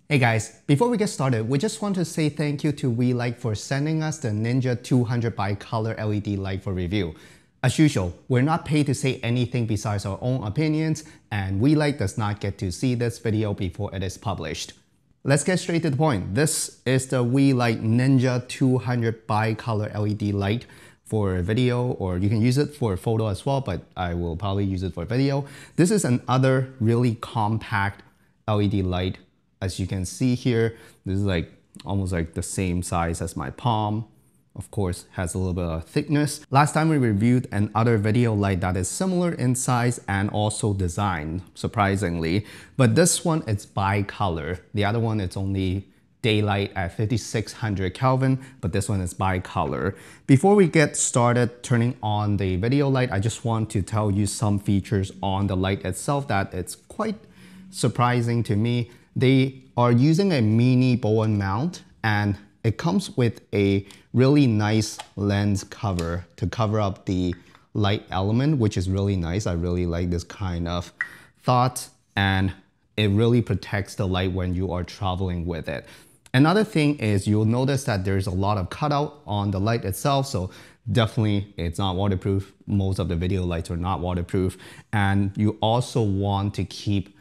Hey guys, before we get started, we just want to say thank you to Weeylite for sending us the Ninja 200 bi-color LED light for review. As usual, we're not paid to say anything besides our own opinions, and Weeylite does not get to see this video before it is published. Let's get straight to the point. This is the Weeylite Ninja 200 bi-color LED light for video, or you can use it for photo as well, but I will probably use it for video. This is another really compact LED light. As you can see here, this is like almost like the same size as my palm. Of course, has a little bit of thickness. Last time we reviewed another video light that is similar in size and also design, surprisingly. But this one, it's bi-color. The other one, it's only daylight at 5600 Kelvin, but this one is bi-color. Before we get started turning on the video light, I just want to tell you some features on the light itself that it's quite surprising to me. They are using a mini Bowen mount, and it comes with a really nice lens cover to cover up the light element, which is really nice. I really like this kind of thought, and it really protects the light when you are traveling with it. Another thing is you'll notice that there's a lot of cutout on the light itself, so definitely it's not waterproof. Most of the video lights are not waterproof, and you also want to keep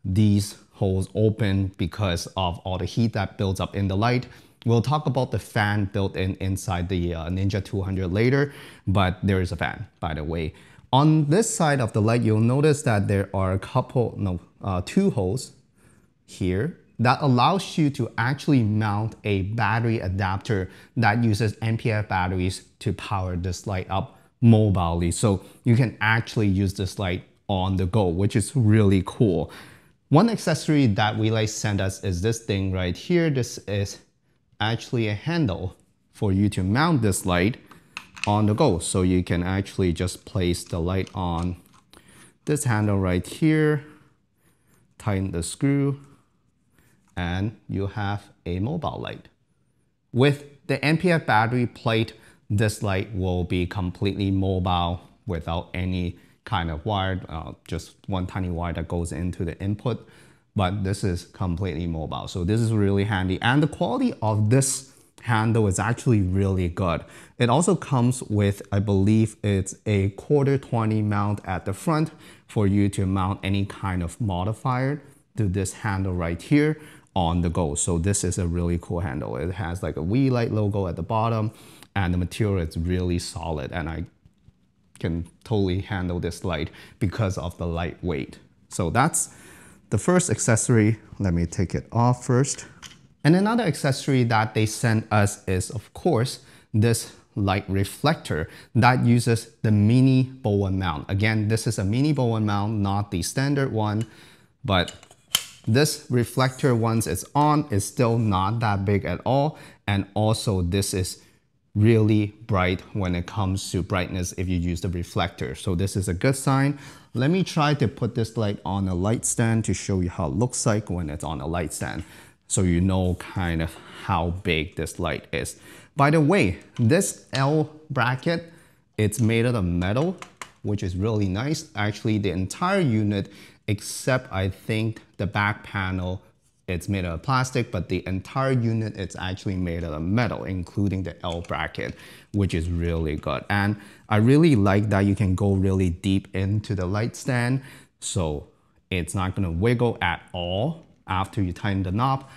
these holes open because of all the heat that builds up in the light. We'll talk about the fan built in inside the Ninja 200 later, but there is a fan, by the way. On this side of the light, you'll notice that there are two holes here that allows you to actually mount a battery adapter that uses NPF batteries to power this light up mobilely. So you can actually use this light on the go, which is really cool. One accessory that Weeylite sent us is this thing right here. This is actually a handle for you to mount this light on the go. So you can actually just place the light on this handle right here, tighten the screw, and you have a mobile light. With the NPF battery plate, this light will be completely mobile without any kind of wire, just one tiny wire that goes into the input, but this is completely mobile. So this is really handy, and the quality of this handle is actually really good. It also comes with, I believe it's a 1/4-20 mount at the front for you to mount any kind of modifier to this handle right here on the go. So this is a really cool handle. It has like a Weeylite logo at the bottom, and the material is really solid, and I can totally handle this light because of the lightweight. So that's the first accessory. Let me take it off first. And another accessory that they sent us is, of course, this light reflector that uses the mini Bowen mount. Again, this is a mini Bowen mount, not the standard one, but this reflector, once it's on, is still not that big at all. And also this is really bright when it comes to brightness if you use the reflector. So this is a good sign. Let me try to put this light on a light stand to show you how it looks like when it's on a light stand, so you know kind of how big this light is. By the way, this L bracket, it's made out of metal, which is really nice. Actually, the entire unit, except I think the back panel, it's made out of plastic, but the entire unit, it's actually made out of metal, including the L bracket, which is really good. And I really like that you can go really deep into the light stand, so it's not gonna wiggle at all after you tighten the knob.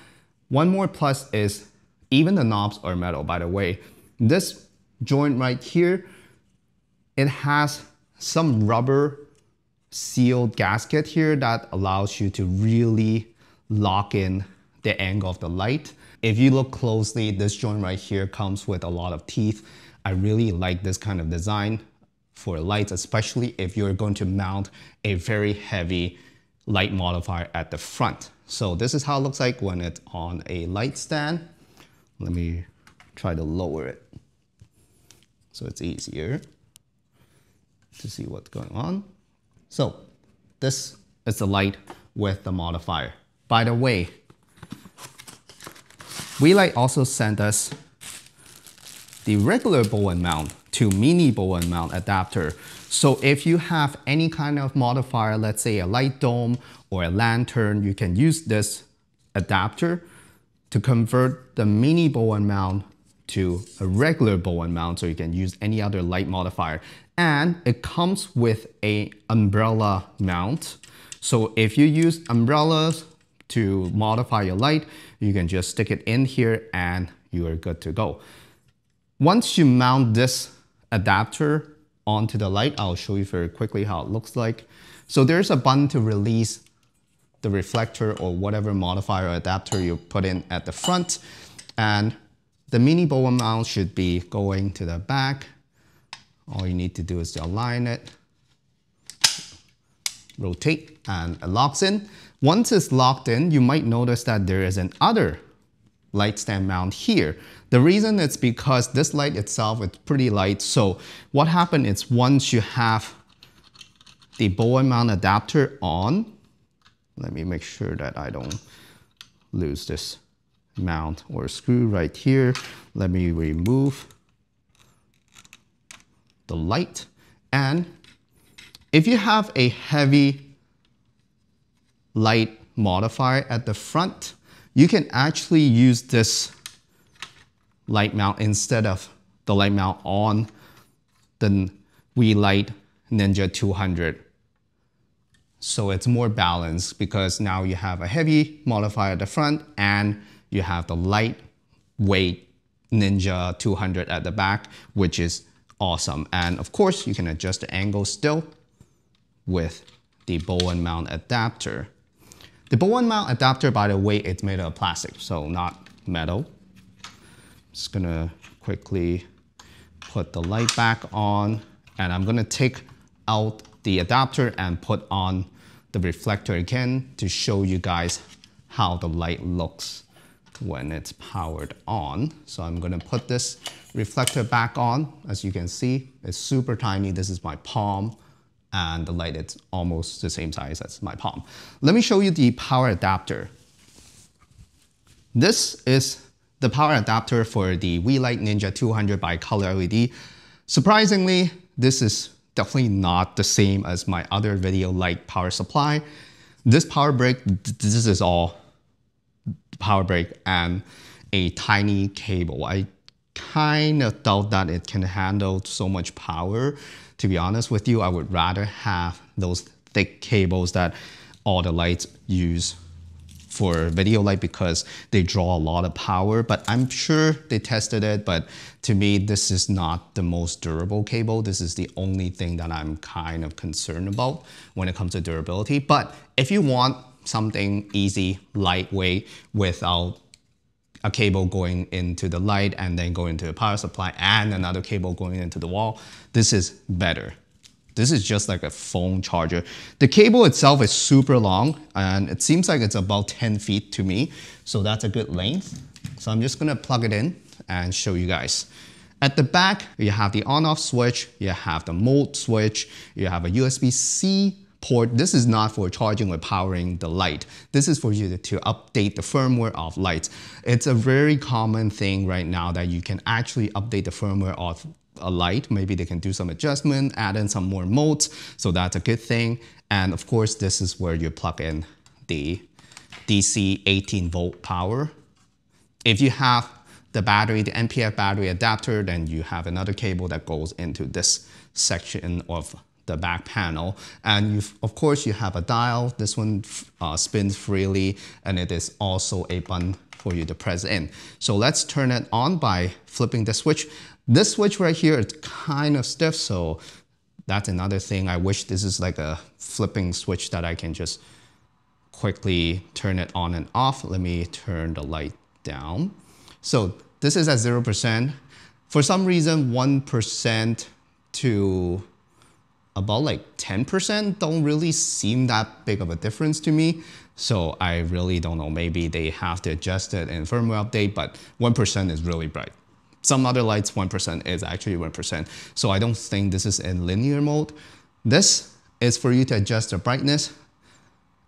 One more plus is even the knobs are metal, by the way. This joint right here, it has some rubber sealed gasket here that allows you to really lock in the angle of the light. If you look closely, this joint right here comes with a lot of teeth. I really like this kind of design for lights, especially if you're going to mount a very heavy light modifier at the front. So this is how it looks like when it's on a light stand. Let me try to lower it so it's easier to see what's going on. So this is the light with the modifier. By the way, Weeylite also sent us the regular Bowen mount to mini Bowen mount adapter. So if you have any kind of modifier, let's say a light dome or a lantern, you can use this adapter to convert the mini bow and mount to a regular bow and mount, so you can use any other light modifier. And it comes with an umbrella mount. So if you use umbrellas to modify your light, you can just stick it in here and you are good to go. Once you mount this adapter onto the light, I'll show you very quickly how it looks like. So there's a button to release the reflector or whatever modifier or adapter you put in at the front. And the mini bow and mount should be going to the back. All you need to do is to align it, rotate, and it locks in. Once it's locked in, you might notice that there is another light stand mount here. The reason it's because this light itself is pretty light. So what happened is once you have the bow and mount adapter on, let me make sure that I don't lose this mount or screw right here. Let me remove the light. And if you have a heavy light modifier at the front, you can actually use this light mount instead of the light mount on the Weeylite Ninja 200. So it's more balanced because now you have a heavy modifier at the front and you have the lightweight Ninja 200 at the back, which is awesome. And of course, you can adjust the angle still with the bow and mount adapter. The bow and mount adapter, by the way, it's made of plastic, so not metal. Just gonna quickly put the light back on, and I'm gonna take out the adapter and put on the reflector again to show you guys how the light looks when it's powered on. So I'm gonna put this reflector back on. As you can see, it's super tiny. This is my palm, and the light is almost the same size as my palm. Let me show you the power adapter. This is the power adapter for the Weeylite Ninja 200 bi-color LED. Surprisingly, this is definitely not the same as my other Videolite power supply. This power brick, this is all power brick and a tiny cable. I kind of doubt that it can handle so much power. To be honest with you, I would rather have those thick cables that all the lights use for Videolite because they draw a lot of power, but I'm sure they tested it. But to me, this is not the most durable cable. This is the only thing that I'm kind of concerned about when it comes to durability. But if you want something easy, lightweight, without a cable going into the light and then going into the power supply and another cable going into the wall, this is better. This is just like a phone charger. The cable itself is super long and it seems like it's about 10 feet to me. So that's a good length. So I'm just gonna plug it in and show you guys. At the back, you have the on-off switch, you have the mode switch, you have a USB-C port. This is not for charging or powering the light. This is for you to update the firmware of lights. It's a very common thing right now that you can actually update the firmware of a light. Maybe they can do some adjustment, add in some more modes, so that's a good thing. And of course, this is where you plug in the DC 18 volt power. If you have the battery, the NPF battery adapter, then you have another cable that goes into this section of the back panel. And of course, you have a dial. This one spins freely, and it is also a button for you to press in. So let's turn it on by flipping the switch. This switch right here is kind of stiff, so that's another thing. I wish this is like a flipping switch that I can just quickly turn it on and off. Let me turn the light down. So this is at 0%. For some reason, 1% to about like 10% don't really seem that big of a difference to me. So I really don't know. Maybe they have to adjust it in firmware update, but 1% is really bright. Some other lights, 1% is actually 1%. So I don't think this is in linear mode. This is for you to adjust the brightness.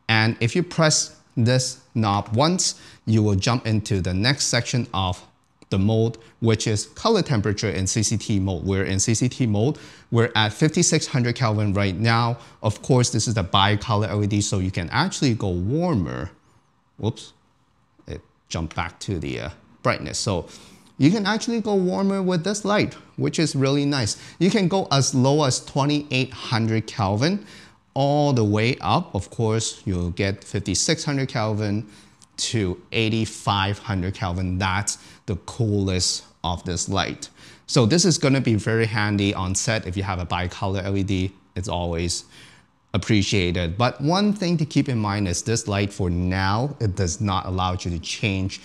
And if you press this knob once, you will jump into the next section of the mode, which is color temperature in CCT mode. We're in CCT mode. We're at 5600 Kelvin right now. Of course, this is the bi-color LED, so you can actually go warmer. Whoops. jump back to the brightness. So you can actually go warmer with this light, which is really nice. You can go as low as 2800 Kelvin all the way up. Of course, you'll get 5600 Kelvin to 8500 Kelvin. That's the coolest of this light. So this is going to be very handy on set if you have a bicolor LED. It's always appreciated. But one thing to keep in mind is this light for now, it does not allow you to change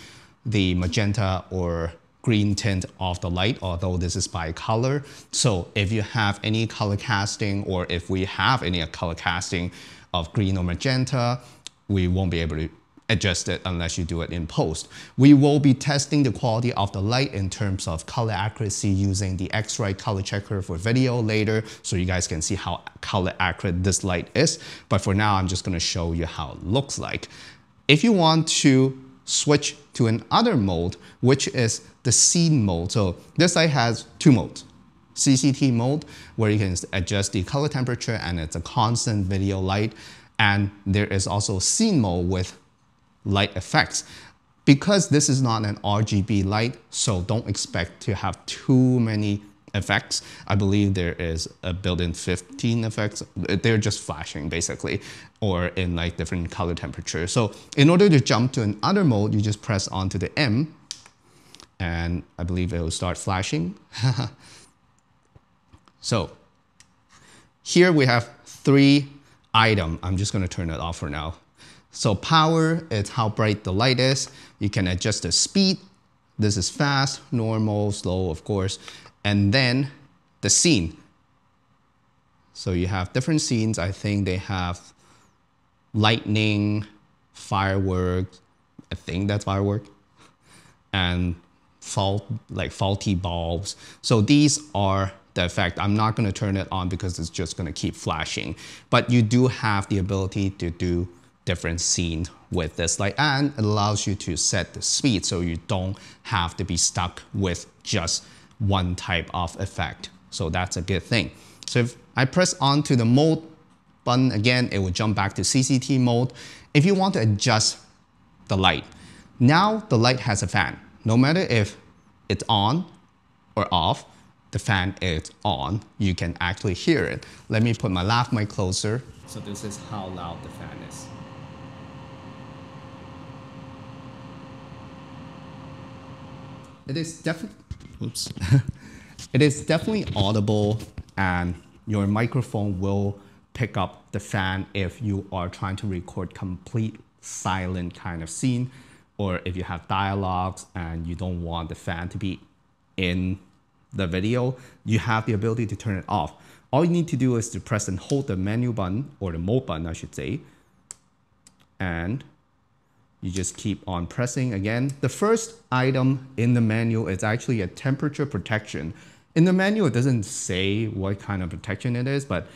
the magenta or green tint of the light, although this is bicolor. So if you have any color casting, or if we have any color casting of green or magenta, we won't be able to adjust it unless you do it in post. We will be testing the quality of the light in terms of color accuracy using the X-Rite color checker for video later, so you guys can see how color accurate this light is. But for now, I'm just gonna show you how it looks like. If you want to switch to another mode, which is the scene mode. So this light has two modes. CCT mode, where you can adjust the color temperature and it's a constant video light. And there is also scene mode with light effects. Because this is not an RGB light, so don't expect to have too many effects. I believe there is a built-in 15 effects. They're just flashing basically, or in like different color temperatures. So in order to jump to another mode, you just press onto the M and I believe it will start flashing. So here we have three items. I'm just gonna turn it off for now. So power is how bright the light is. You can adjust the speed. This is fast, normal, slow, of course. And then the scene. So you have different scenes. I think they have lightning, fireworks. I think that's firework. And faulty bulbs. So these are the effect. I'm not going to turn it on because it's just going to keep flashing. But you do have the ability to do different scenes with this light, and it allows you to set the speed so you don't have to be stuck with just one type of effect. So that's a good thing. So if I press onto the mode button again, it will jump back to CCT mode. If you want to adjust the light, now the light has a fan. No matter if it's on or off, the fan is on. You can actually hear it. Let me put my lav mic closer. So this is how loud the fan is. It is definitely, oops. It is definitely audible, and your microphone will pick up the fan if you are trying to record complete silent kind of scene, or if you have dialogues and you don't want the fan to be in the video, you have the ability to turn it off. All you need to do is to press and hold the menu button, or the mode button, I should say, and you just keep on pressing again. The first item in the menu is actually a temperature protection. In the menu, it doesn't say what kind of protection it is, but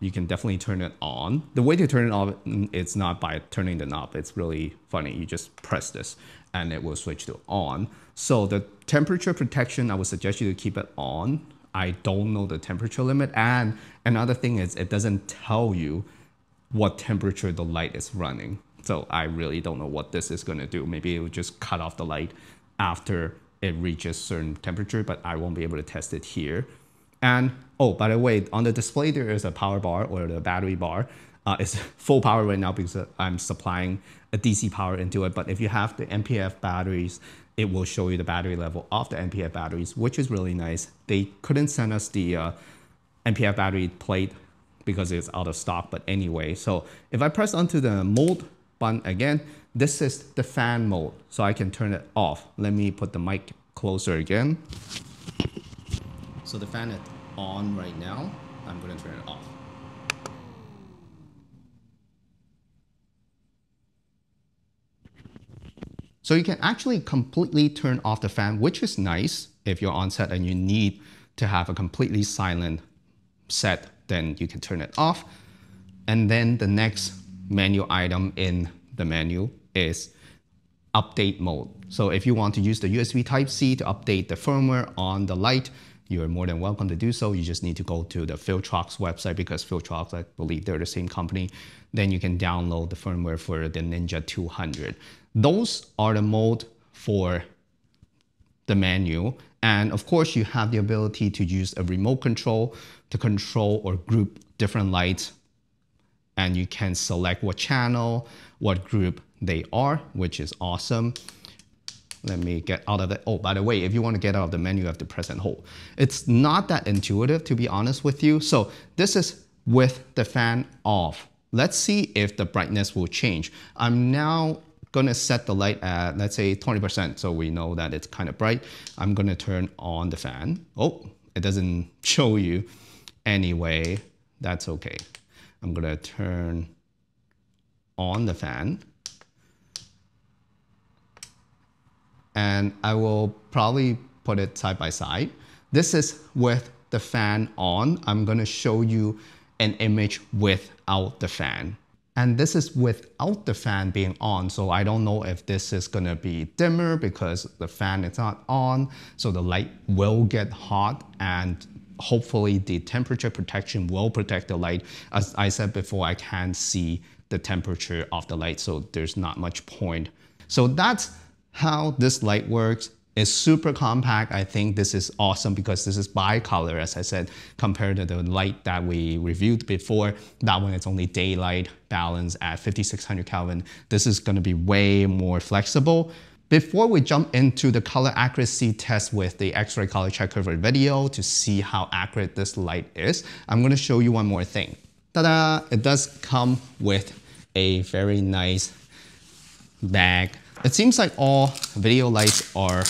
you can definitely turn it on. The way to turn it off, it's not by turning the knob. It's really funny. You just press this and it will switch to on. So the temperature protection, I would suggest you to keep it on. I don't know the temperature limit. And another thing is it doesn't tell you what temperature the light is running. So I really don't know what this is gonna do. Maybe it will just cut off the light after it reaches certain temperature, but I won't be able to test it here. And oh, by the way, on the display, there is a power bar, or the battery bar. It's full power right now because I'm supplying a DC power into it. But if you have the NPF batteries, it will show you the battery level of the NPF batteries, which is really nice. They couldn't send us the NPF battery plate because it's out of stock, but anyway. So if I press onto the mode button again, this is the fan mode, so I can turn it off. Let me put the mic closer again. So the fan is on right now. I'm gonna turn it off. So you can actually completely turn off the fan, which is nice if you're on set and you need to have a completely silent set, then you can turn it off. And then the next menu item in the menu is update mode. So if you want to use the USB Type-C to update the firmware on the light, you're more than welcome to do so. You just need to go to the Filtrox website, because Filtrox, I believe they're the same company. Then you can download the firmware for the Ninja 200. Those are the mode for the menu. And of course, you have the ability to use a remote control to control or group different lights. And you can select what channel, what group they are, which is awesome. Let me get out of it. Oh, by the way, if you want to get out of the menu, you have to press and hold. It's not that intuitive, to be honest with you. So this is with the fan off. Let's see if the brightness will change. I'm now going to set the light at, let's say, 20%, so we know that it's kind of bright. I'm going to turn on the fan. Oh, it doesn't show you. Anyway, that's okay. I'm going to turn on the fan. And I will probably put it side by side. This is with the fan on. I'm going to show you an image without the fan. And this is without the fan being on. So I don't know if this is going to be dimmer because the fan is not on. So the light will get hot, and hopefully the temperature protection will protect the light. As I said before, I can't see the temperature of the light, so there's not much point. So that's how this light works. It's super compact. I think this is awesome because this is bicolor, as I said, compared to the light that we reviewed before. That one is only daylight balance at 5600 Kelvin. This is going to be way more flexible. Before we jump into the color accuracy test with the X-ray color checker video to see how accurate this light is, I'm going to show you one more thing. Ta-da! It does come with a very nice bag. It seems like all video lights are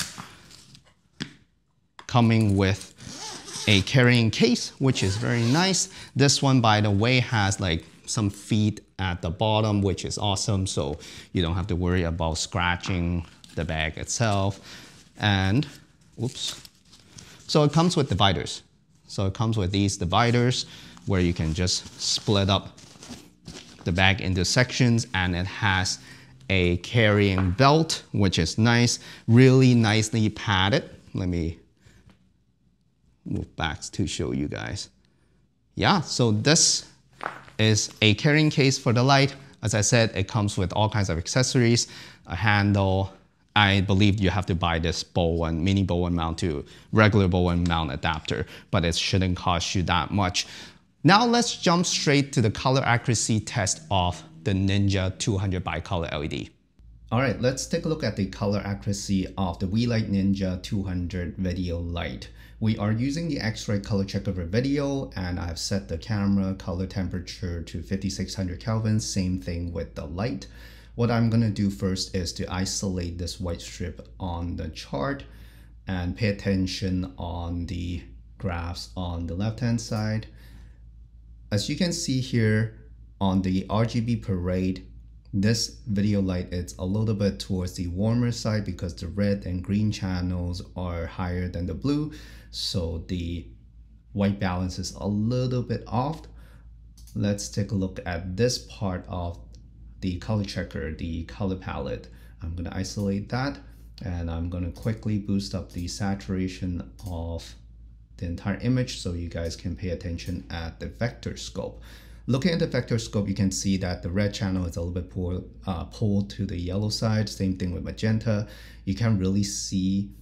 coming with a carrying case, which is very nice. This one, by the way, has like some feet at the bottom, which is awesome. So you don't have to worry about scratching the bag itself. And, oops. So it comes with dividers. So it comes with these dividers where you can just split up the bag into sections, and it has a carrying belt, which is nice, really nicely padded. Let me move back to show you guys. Yeah, so this is a carrying case for the light. As I said, it comes with all kinds of accessories, a handle. I believe you have to buy this Bowen, mini Bowen mount to regular Bowen mount adapter, but it shouldn't cost you that much. Now let's jump straight to the color accuracy test of the Ninja 200 bicolor LED. All right, let's take a look at the color accuracy of the Weeylite Ninja 200 video light. We are using the X-ray color checker video, and I've set the camera color temperature to 5600 Kelvin, same thing with the light. What I'm gonna do first is to isolate this white strip on the chart and pay attention on the graphs on the left-hand side. As you can see here on the RGB parade, this video light is a little bit towards the warmer side because the red and green channels are higher than the blue. So the white balance is a little bit off. Let's take a look at this part of the color checker, the color palette. I'm going to isolate that, and I'm going to quickly boost up the saturation of the entire image so you guys can pay attention at the vector scope. Looking at the vector scope, you can see that the red channel is a little bit pulled to the yellow side. Same thing with magenta. You can't really see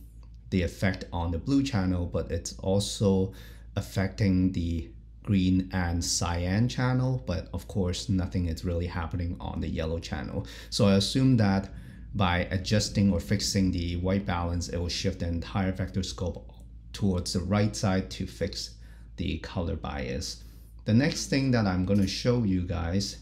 the effect on the blue channel, but it's also affecting the green and cyan channel. But of course, nothing is really happening on the yellow channel. So I assume that by adjusting or fixing the white balance, it will shift the entire vector scope towards the right side to fix the color bias. The next thing that I'm going to show you guys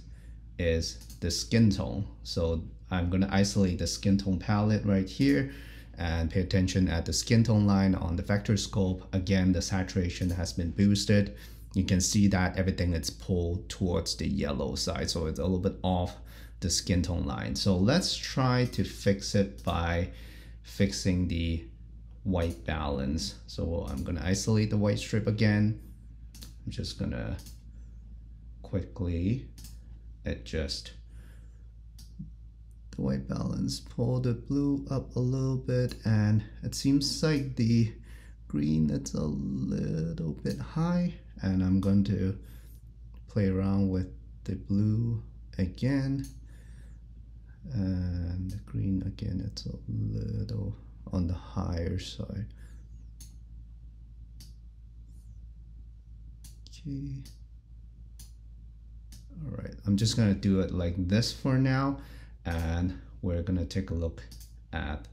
is the skin tone. So I'm going to isolate the skin tone palette right here and pay attention at the skin tone line on the vector scope. Again, the saturation has been boosted. You can see that everything is pulled towards the yellow side, so it's a little bit off the skin tone line. So let's try to fix it by fixing the white balance. So I'm going to isolate the white strip again. I'm just gonna quickly adjust the white balance, pull the blue up a little bit, and it seems like the green that's a little bit high, and I'm going to play around with the blue again, and the green again, it's a little on the higher side. Okay. All right, I'm just gonna do it like this for now, and we're gonna take a look at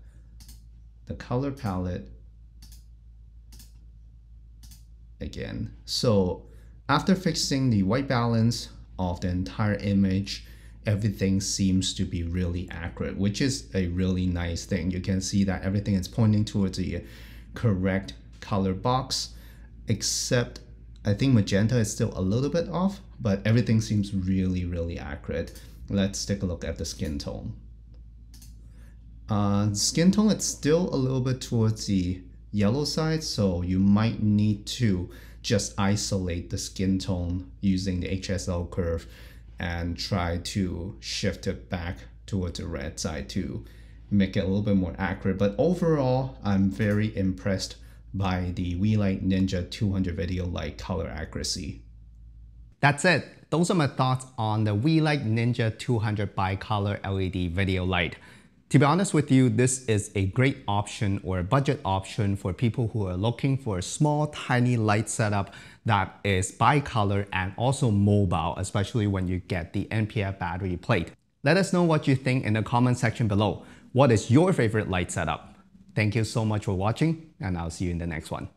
the color palette again. So after fixing the white balance of the entire image, everything seems to be really accurate, which is a really nice thing. You can see that everything is pointing towards the correct color box, except I think magenta is still a little bit off, but everything seems really, really accurate. Let's take a look at the skin tone. Skin tone, it's still a little bit towards the yellow side, so you might need to just isolate the skin tone using the HSL curve and try to shift it back towards the red side to make it a little bit more accurate. But overall, I'm very impressed by the Weeylite Ninja 200 Videolite color accuracy. That's it. Those are my thoughts on the Weeylite Ninja 200 bicolor LED video light. To be honest with you, this is a great option or a budget option for people who are looking for a small, tiny light setup that is bicolor and also mobile, especially when you get the NPF battery plate. Let us know what you think in the comment section below. What is your favorite light setup? Thank you so much for watching, and I'll see you in the next one.